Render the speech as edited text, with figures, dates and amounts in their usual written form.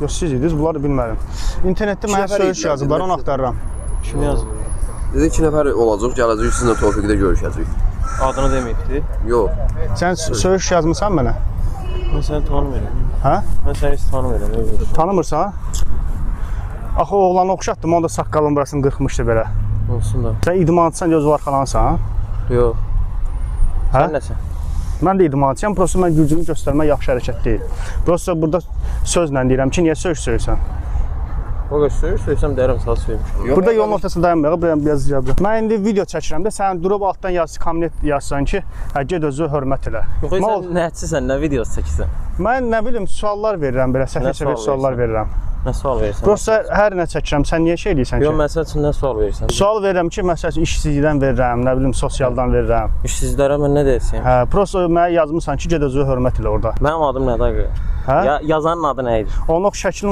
Yox, siz idiniz, bunları bilmədim. İnternetdə mənə söyüş yazıblar, onu axtarıram. Kim yazıb? Dedi 2 nəfər olacaq, gələcək sizinlə Tofiqdə görüşəcək. Adını deməyibdi. Yox. Sən söyüş yazmısan mənə? Mən səni tanımıram. Hə? Mən səni heç tanımıram. Tanımırsan? Axı o oğlanı oxşatdım, onu da saqqalın burasını qırxmışdı belə. Olsun da. Sən idmançısan, göz varxalansan? Yox. Hə? Sən nəsən? Mən də idmançıyam, prosta mən gücünü göstərmək yaxşı hərəkət deyil. Prosta burada sözlə deyirəm ki, niyə söyürsən? O qədər söysəm dərəm sağ söyləmişəm. Burada yolun ortasında dayanmayaq, biraz icablı. Mən indi video çəkirəm də, sən durub altdan yaz, komment yazsan ki, hə, ged özü hörmət elə. Yox, sən nəçisən, nə videosu çəkirsən? Mən nə bilim, suallar verirəm belə, səfə-səfə suallar verirəm. Nə sual verirsən? Prosta hər nə çəkirəm, sən niyə şey eləyirsən ki? Yox, məsəl üçün nə sual verirsən? Sual verirəm ki, məsəl üçün işsizlikdən verirəm, nə bilim, sosialdan verirəm. İşsizlərə mən nə deyəcəyim? Hə, prosta mənə yazmısan ki, ged özü hörmət elə orada. Mənim adım nədir? Hə? Yazanın adı nə idi? Onun şəklini